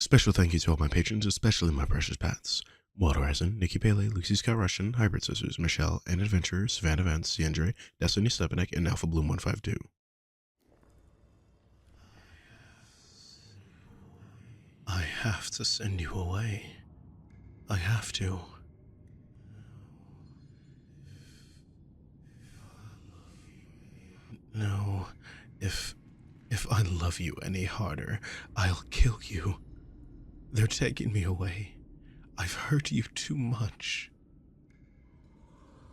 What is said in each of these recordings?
Special thank you to all my patrons, especially my precious pets. Water Horizon, Nikki Bailey, Lucy Scott Russian, Hybrid Sisters, Michelle, and Adventurers, Savannah Vance, Yandere, Destiny Stepanek, and Alpha Bloom 152. I have to send you away. I have to. No, if I love you any harder, I'll kill you. They're taking me away. I've hurt you too much.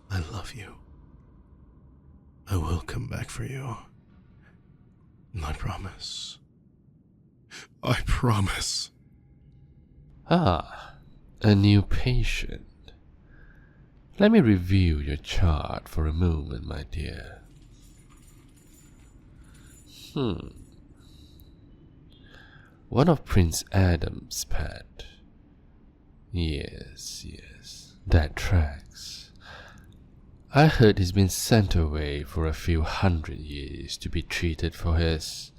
I love you. I will come back for you. I promise. I promise. Ah, a new patient. Let me review your chart for a moment, my dear. One of Prince Adam's pet. Yes, that tracks. I heard he's been sent away for a few 100 years to be treated for his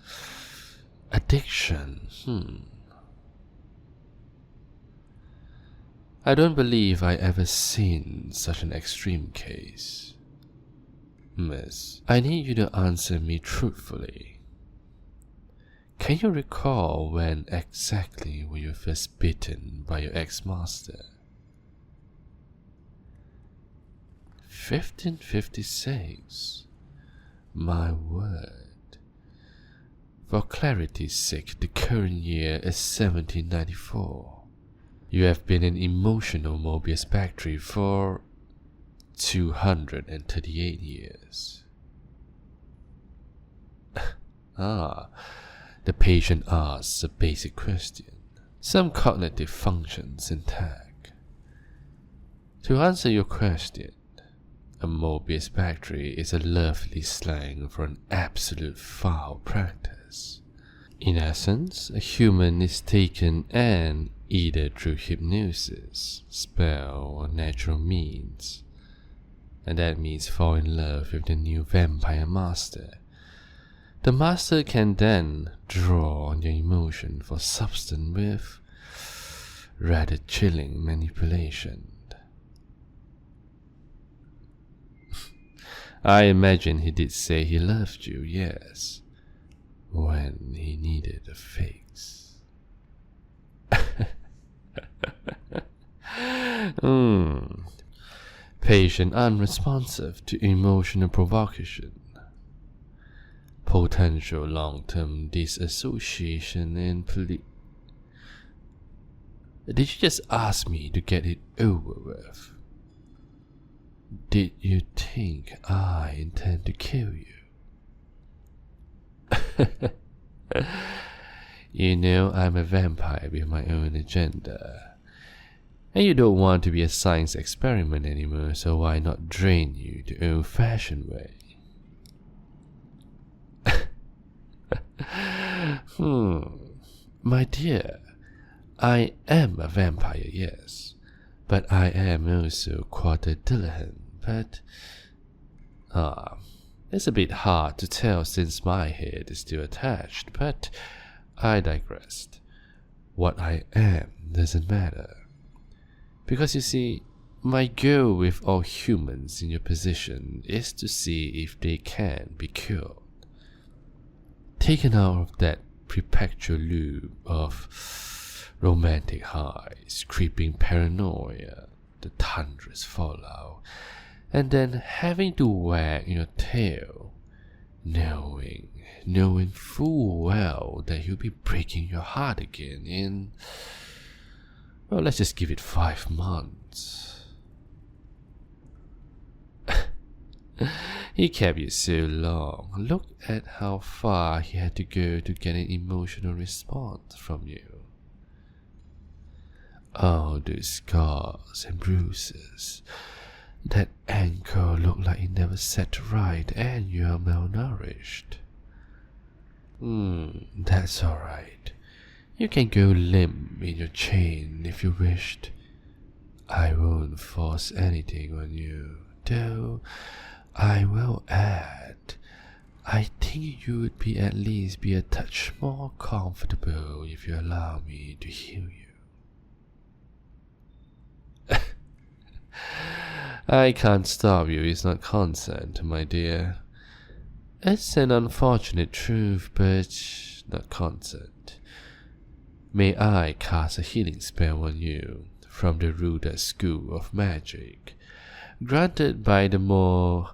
addiction. I don't believe I ever seen such an extreme case. Miss, I need you to answer me truthfully. Can you recall when exactly were you first bitten by your ex-master? 1556. My word. For clarity's sake, the current year is 1794. You have been an emotional Mobius battery for 238 years. The patient asks a basic question, some cognitive functions intact. To answer your question, a Mobius battery is a lovely slang for an absolute foul practice. In essence, a human is taken and, either through hypnosis, spell, or natural means, and that means fall in love with the new vampire master. The master can then draw on your emotion for substance with rather chilling manipulation. I imagine he did say he loved you, yes, when he needed a fix. Patient unresponsive to emotional provocation. Potential long-term disassociation and Did you just ask me to get it over with? Did you think I intend to kill you? You know I'm a vampire with my own agenda. And you don't want to be a science experiment anymore, so why not drain you the old-fashioned way? My dear, I am a vampire, yes, but I am also quite a dilettante, but it's a bit hard to tell since my head is still attached, but I digressed. What I am doesn't matter, because you see, my goal with all humans in your position is to see if they can be cured. Taken out of that perpetual loop of romantic highs, creeping paranoia, the thunderous fallout, and then having to wag your tail, knowing full well that you'll be breaking your heart again in, well, let's just give it 5 months. He kept you so long. Look at how far he had to go to get an emotional response from you. All those scars and bruises. That ankle looked like it never set right and you're malnourished. That's alright. You can go limp in your chain if you wished. I won't force anything on you, though I will add, I think you would be at least be a touch more comfortable if you allow me to heal you. I can't stop you, it's not consent, my dear. It's an unfortunate truth, but not consent. May I cast a healing spell on you from the Ruda School of Magic, granted by the more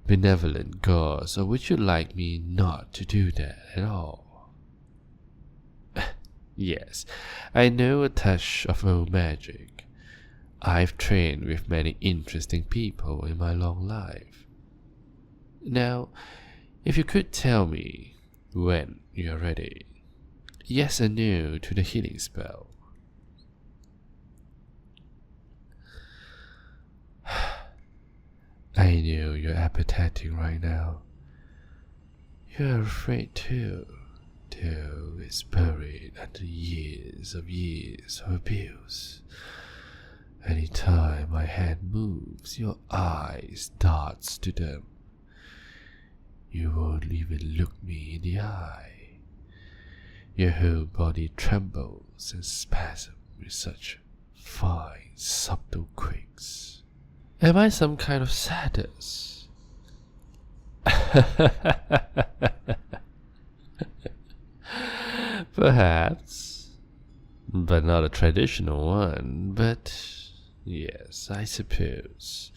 benevolent gods, or would you like me not to do that at all? Yes, I know a touch of old magic. I've trained with many interesting people in my long life. Now, if you could tell me when you're ready, yes or no to the healing spell. I know you're apathetic right now. You're afraid too, though it's buried under years of abuse. Any time my hand moves, your eyes darts to them. You won't even look me in the eye. Your whole body trembles and spasms with such fine, subtle quakes. Am I some kind of sadist? Perhaps, but not a traditional one. But yes, I suppose.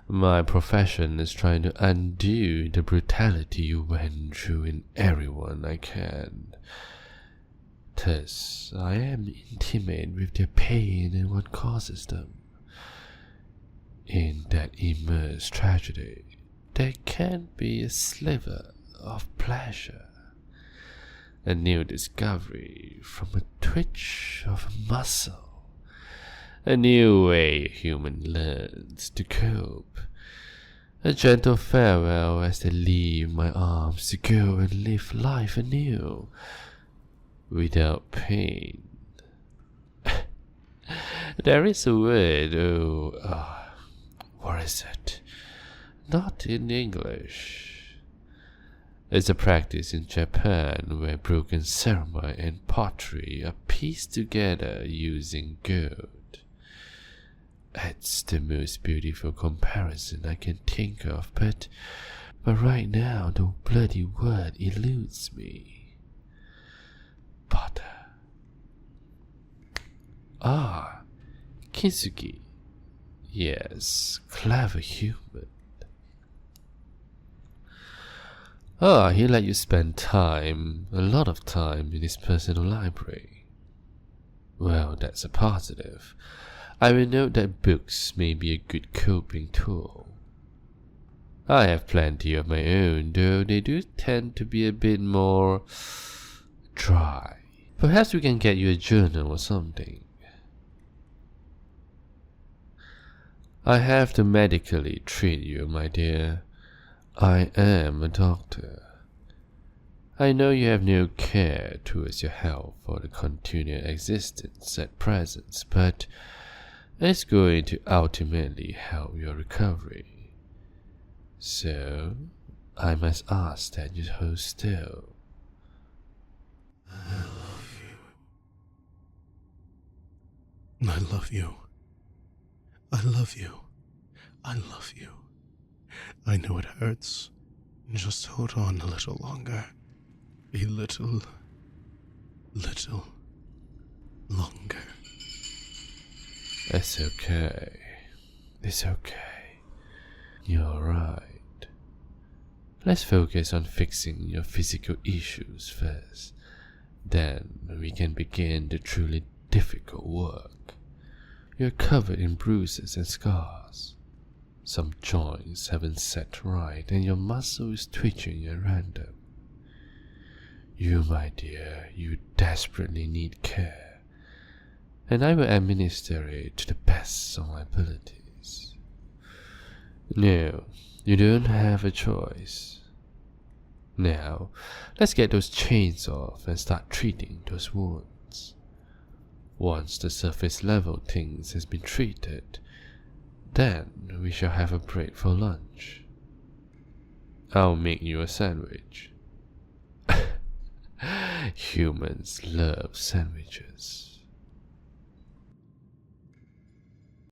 My profession is trying to undo the brutality you went through in everyone I can. Thus, I am intimate with their pain and what causes them. In that immense tragedy, there can be a sliver of pleasure, a new discovery from a twitch of a muscle, a new way a human learns to cope, a gentle farewell as they leave my arms to go and live life anew, without pain. There is a word, what is it? Not in English. It's a practice in Japan where broken ceremony and pottery are pieced together using gold. It's the most beautiful comparison I can think of, but right now the bloody word eludes me. Potter. Ah, Kintsugi. Yes, clever human. He let you spend time, a lot of time, in his personal library. Well, that's a positive. I will note that books may be a good coping tool. I have plenty of my own, though they do tend to be a bit more dry. Perhaps we can get you a journal or something. I have to medically treat you, my dear. I am a doctor. I know you have no care towards your health or the continued existence at present, but it's going to ultimately help your recovery. So, I must ask that you hold still. I love you. I love you. I love you. I love you. I know it hurts. Just hold on a little longer. A little longer. It's okay. It's okay. You're right. Let's focus on fixing your physical issues first. Then we can begin the truly difficult work. You're covered in bruises and scars. Some joints haven't set right and your muscle is twitching at random. You, my dear, you desperately need care, and I will administer it to the best of my abilities. No, you don't have a choice. Now, let's get those chains off and start treating those wounds. Once the surface level things has been treated, then we shall have a break for lunch. I'll make you a sandwich. Humans love sandwiches.